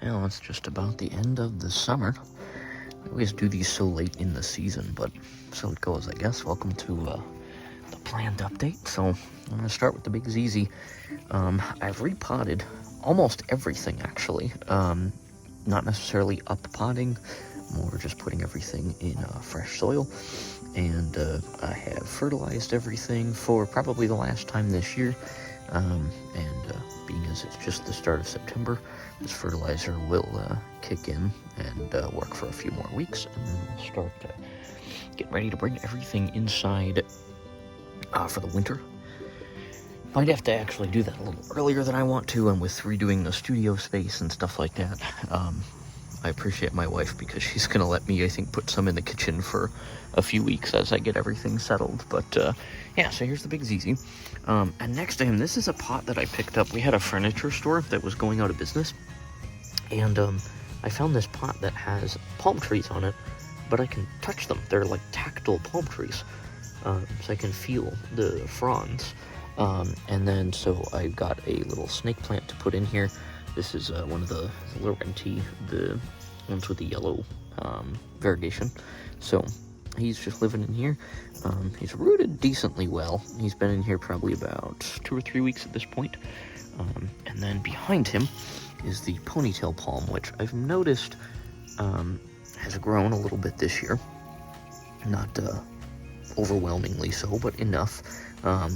Well, it's just about the end of the summer. I always do these so late in the season, but so it goes, I guess. Welcome to the planned update. So I'm going to start with the big ZZ. I've repotted almost everything, actually. Not necessarily up potting, more just putting everything in fresh soil. And I have fertilized everything for probably the last time this year. Being as it's just the start of September, this fertilizer will kick in and work for a few more weeks, and then we'll start getting ready to bring everything inside for the winter. Might have to actually do that a little earlier than I want to, and with redoing the studio space and stuff like that, I appreciate my wife because she's going to let me, I think, put some in the kitchen for a few weeks as I get everything settled. But yeah, so here's the big ZZ. And next to him, this is a pot that I picked up. We had a furniture store that was going out of business. And I found this pot that has palm trees on it, but I can touch them. They're like tactile palm trees. So I can feel the fronds. And then so I got a little snake plant to put in here. This is one of the Laurenti, the ones with the yellow variegation. So he's just living in here. He's rooted decently well. He's been in here probably about 2 or 3 weeks at this point. And then behind him is the ponytail palm, which I've noticed has grown a little bit this year. Not overwhelmingly so, but enough.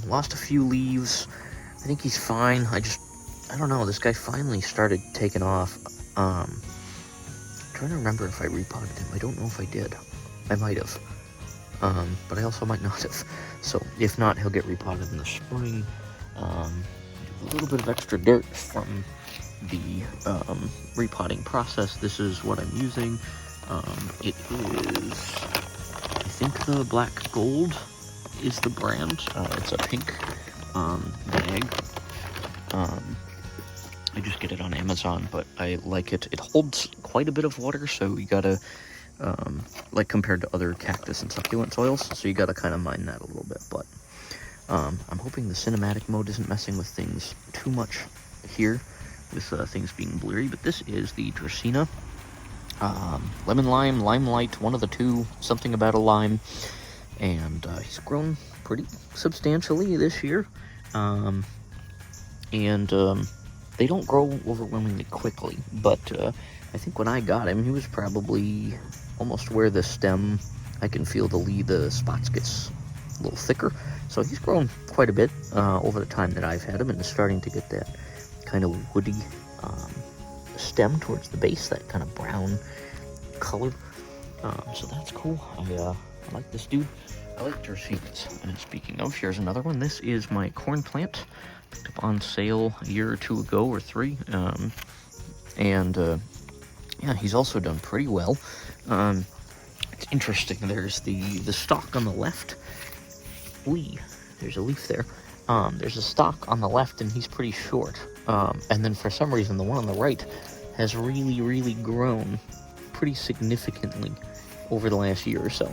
Lost a few leaves. I think he's fine. I don't know, this guy finally started taking off. I'm trying to remember if I repotted him. I don't know if I did. I might have. But I also might not have. So, if not, he'll get repotted in the spring. A little bit of extra dirt from the repotting process. This is what I'm using. It is, I think the Black Gold is the brand. It's a pink bag. I just get it on Amazon, but I like it. It holds quite a bit of water, so you gotta, like compared to other cactus and succulent soils, so you gotta kind of mind that a little bit. But I'm hoping the cinematic mode isn't messing with things too much here, with things being blurry. But this is the Dracaena lemon lime, limelight, one of the two, something about a lime, and he's grown pretty substantially this year. They don't grow overwhelmingly quickly, but I think when I got him, he was probably almost where the stem, I can feel the spots gets a little thicker. So he's grown quite a bit over the time that I've had him, and is starting to get that kind of woody stem towards the base, that kind of brown color. So that's cool. I like this dude. I like Dracaenas. And speaking of, here's another one. This is my corn plant. Picked up on sale a year or two ago, or 3. Yeah, he's also done pretty well. It's interesting. There's the stalk on the left. There's a leaf there. There's a stalk on the left, and he's pretty short. And then for some reason, the one on the right has really, really grown pretty significantly over the last year or so.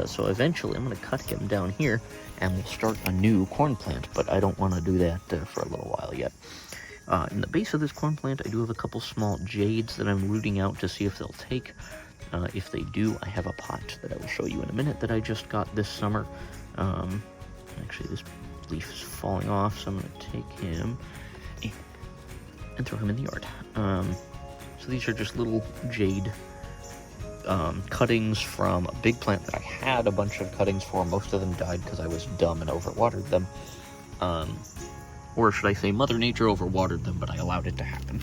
So eventually I'm going to cut him down here, and we'll start a new corn plant, but I don't want to do that for a little while yet. In the base of this corn plant, I do have a couple small jades that I'm rooting out to see if they'll take. If they do, I have a pot that I will show you in a minute that I just got this summer. Actually, this leaf is falling off, so I'm going to take him and throw him in the yard. So these are just little jade cuttings from a big plant that I had a bunch of cuttings for. Most of them died because I was dumb and overwatered them. Or should I say Mother Nature overwatered them, but I allowed it to happen.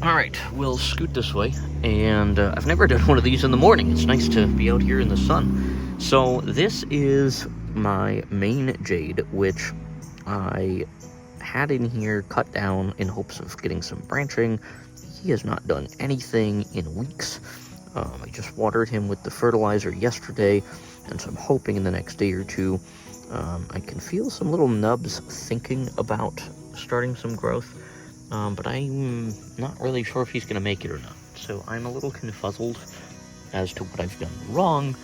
Alright, we'll scoot this way. And I've never done one of these in the morning. It's nice to be out here in the sun. So this is my main jade, which I had in here cut down in hopes of getting some branching. He has not done anything in weeks. I just watered him with the fertilizer yesterday, and so I'm hoping in the next day or two I can feel some little nubs thinking about starting some growth, but I'm not really sure if he's going to make it or not. So I'm a little confuzzled as to what I've done wrong,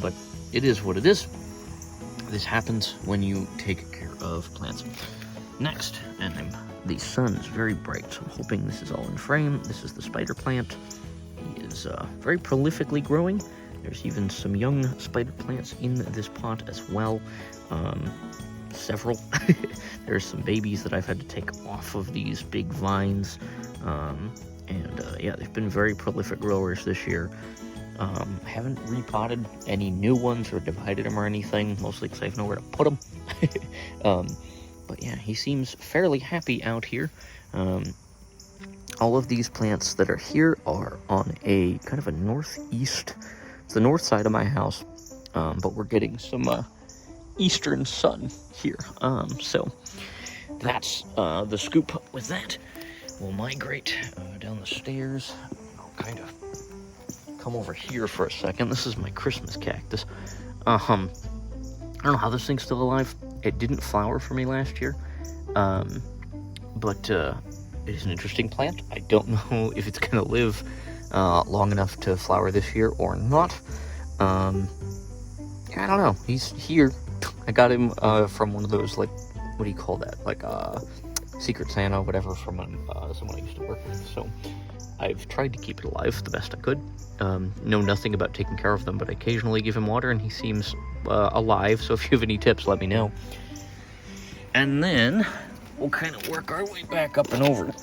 but it is what it is. This happens when you take care of plants. Next, and I'm the sun is very bright, so I'm hoping this is all in frame. This is the spider plant. He is very prolifically growing. There's even some young spider plants in this pot as well. Several. There's some babies that I've had to take off of these big vines. Yeah, they've been very prolific growers this year. Haven't repotted any new ones or divided them or anything, mostly because I have nowhere to put them. But yeah, he seems fairly happy out here. All of these plants that are here are on a kind of a northeast. It's the north side of my house, but we're getting some eastern sun here. So that's the scoop with that. We'll migrate down the stairs. I'll kind of come over here for a second. This is my Christmas cactus. I don't know how this thing's still alive. It didn't flower for me last year, but it is an interesting plant. I don't know if it's going to live long enough to flower this year or not. I don't know. He's here. I got him from one of those, like, what do you call that? Like Secret Santa, whatever, from someone I used to work with. So I've tried to keep it alive the best I could. Know nothing about taking care of them, but I occasionally give him water, and he seems alive. So if you have any tips, let me know. And then we'll kind of work our way back up and over.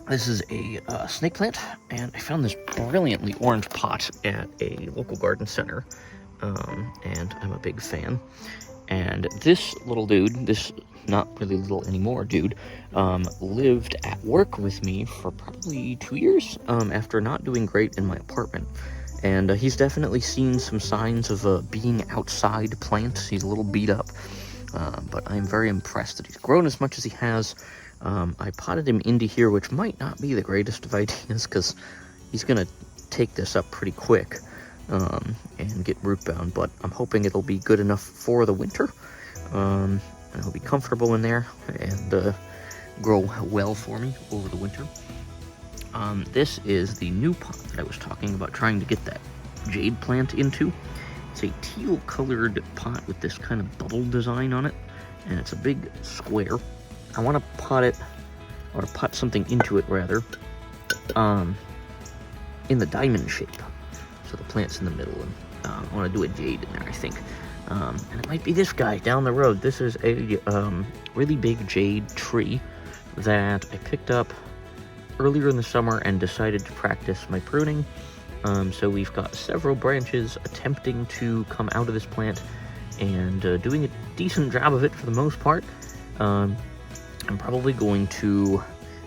This is a snake plant, and I found this brilliantly orange pot at a local garden center, and I'm a big fan. And this little dude, this not really little anymore dude, lived at work with me for probably 2 years after not doing great in my apartment. And he's definitely seen some signs of being outside plant. He's a little beat up, but I'm very impressed that he's grown as much as he has. I potted him into here, which might not be the greatest of ideas because he's going to take this up pretty quick and get root bound, but I'm hoping it'll be good enough for the winter. And it'll be comfortable in there and grow well for me over the winter. This is the new pot that I was talking about trying to get that jade plant into. It's a teal-colored pot with this kind of bubble design on it, and it's a big square. I want to pot it, or pot something into it rather, in the diamond shape. So the plant's in the middle, and I want to do a jade in there, I think. And it might be this guy down the road. This is a really big jade tree that I picked up earlier in the summer and decided to practice my pruning. So we've got several branches attempting to come out of this plant and doing a decent job of it for the most part. I'm probably going to,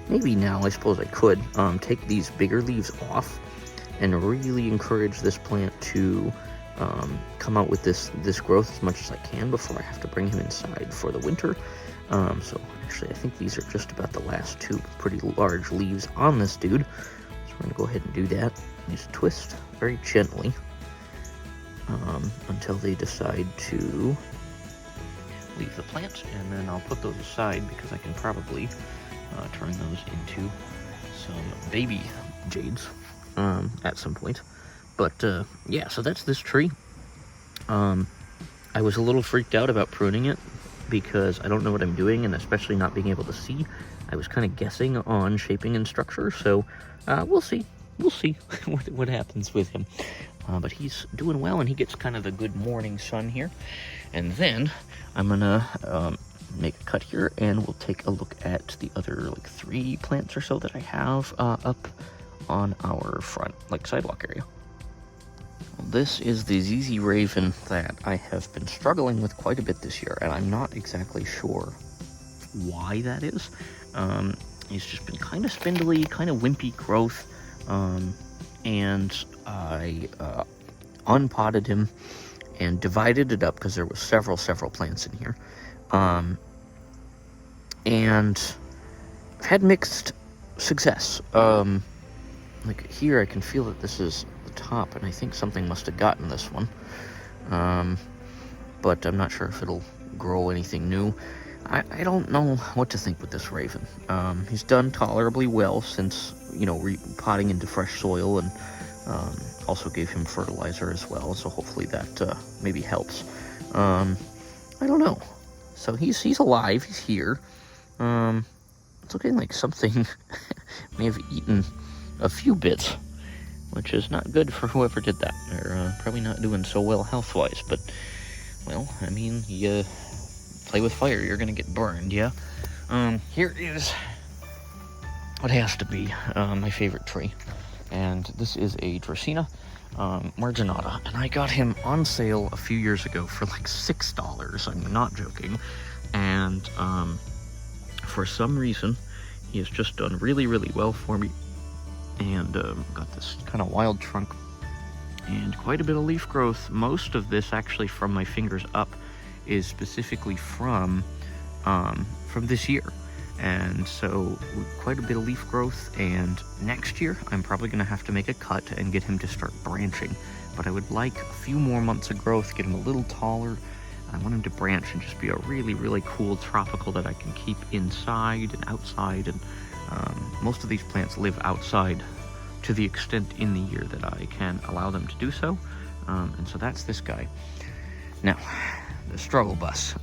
maybe now I suppose I could, take these bigger leaves off and really encourage this plant to come out with this growth as much as I can before I have to bring him inside for the winter. So actually I think these are just about the last two pretty large leaves on this dude. So we're going to go ahead and do that. Just twist very gently until they decide to leave the plant, and then I'll put those aside because I can probably turn those into some baby jades at some point. But yeah, so that's this tree. I was a little freaked out about pruning it because I don't know what I'm doing, and especially not being able to see. I was kind of guessing on shaping and structure, so we'll see what happens with him. But he's doing well, and he gets kind of the good morning sun here. And then I'm gonna make a cut here, and we'll take a look at the other like 3 plants or so that I have up on our front sidewalk area. Well, this is the ZZ Raven that I have been struggling with quite a bit this year, and I'm not exactly sure why that is. He's just been kind of spindly, kind of wimpy growth, and I unpotted him and divided it up because there was several plants in here, and I've had mixed success. Like here I can feel that this is the top, and I think something must have gotten this one, but I'm not sure if it'll grow anything new. I don't know what to think with this Raven. He's done tolerably well since, potting into fresh soil, and also gave him fertilizer as well, so hopefully that maybe helps. I don't know. So he's alive, he's here. It's looking like something may have eaten a few bits, which is not good for whoever did that. They're probably not doing so well health-wise, but, well, I mean, you play with fire, you're gonna get burned, yeah? Here is what has to be my favorite tree, and this is a Dracaena marginata, and I got him on sale a few years ago for like $6, I'm not joking, and for some reason, he has just done really, really well for me, and got this kind of wild trunk, and quite a bit of leaf growth. Most of this, actually, from my fingers up, is specifically from this year, and so quite a bit of leaf growth, and next year, I'm probably going to have to make a cut and get him to start branching, but I would like a few more months of growth, get him a little taller. I want him to branch and just be a really, really cool tropical that I can keep inside and outside, and most of these plants live outside to the extent in the year that I can allow them to do so, and so that's this guy. Now, the struggle bus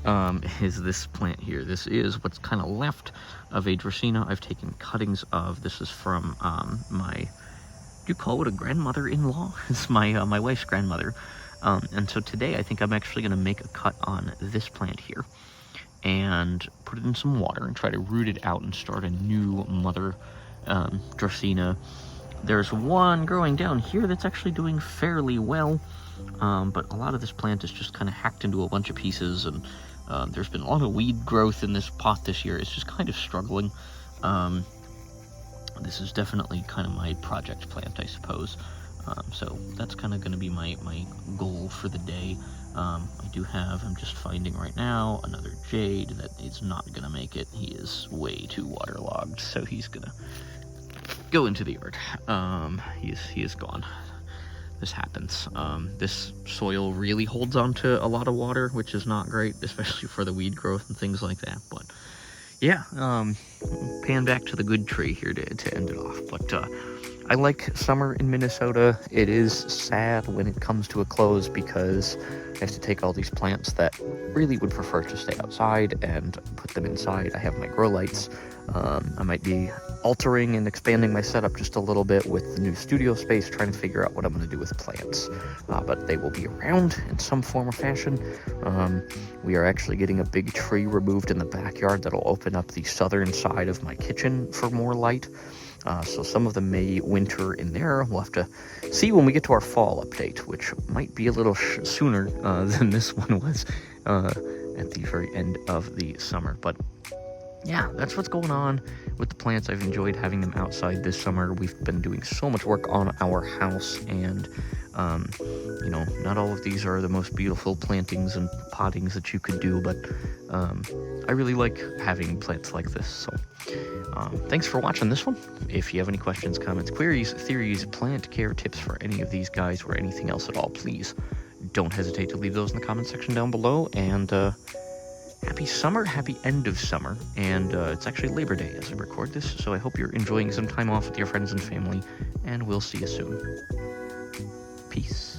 is this plant here. This is what's kind of left of a Dracaena I've taken cuttings of. This is from my, do you call it a grandmother-in-law? It's my wife's grandmother. And so today I think I'm actually going to make a cut on this plant here and put it in some water and try to root it out and start a new mother Dracaena. There's one growing down here that's actually doing fairly well, but a lot of this plant is just kind of hacked into a bunch of pieces, and there's been a lot of weed growth in this pot this year. It's just kind of struggling. This is definitely kind of my project plant, I suppose. So that's kind of going to be my goal for the day. I'm just finding right now another jade that is not going to make it. He is way too waterlogged, so he's going to go into the yard. He is gone. This happens. This soil really holds on to a lot of water, which is not great, especially for the weed growth and things like that, but yeah, pan back to the good tree here to end it off, but I like summer in Minnesota. It is sad when it comes to a close because I have to take all these plants that really would prefer to stay outside and put them inside. I have my grow lights. I might be altering and expanding my setup just a little bit with the new studio space, trying to figure out what I'm going to do with plants. But they will be around in some form or fashion. We are actually getting a big tree removed in the backyard that'll open up the southern side of my kitchen for more light. So some of them may winter in there. We'll have to see when we get to our fall update, which might be a little sooner than this one was at the very end of the summer. But yeah, that's what's going on with the plants. I've enjoyed having them outside this summer. We've been doing so much work on our house, and not all of these are the most beautiful plantings and pottings that you could do, but I really like having plants like this. So thanks for watching this one. If you have any questions, comments, queries, theories, plant care tips for any of these guys or anything else at all, please don't hesitate to leave those in the comment section down below. And happy summer, happy end of summer, and it's actually Labor Day as I record this, so I hope you're enjoying some time off with your friends and family, and we'll see you soon. Peace.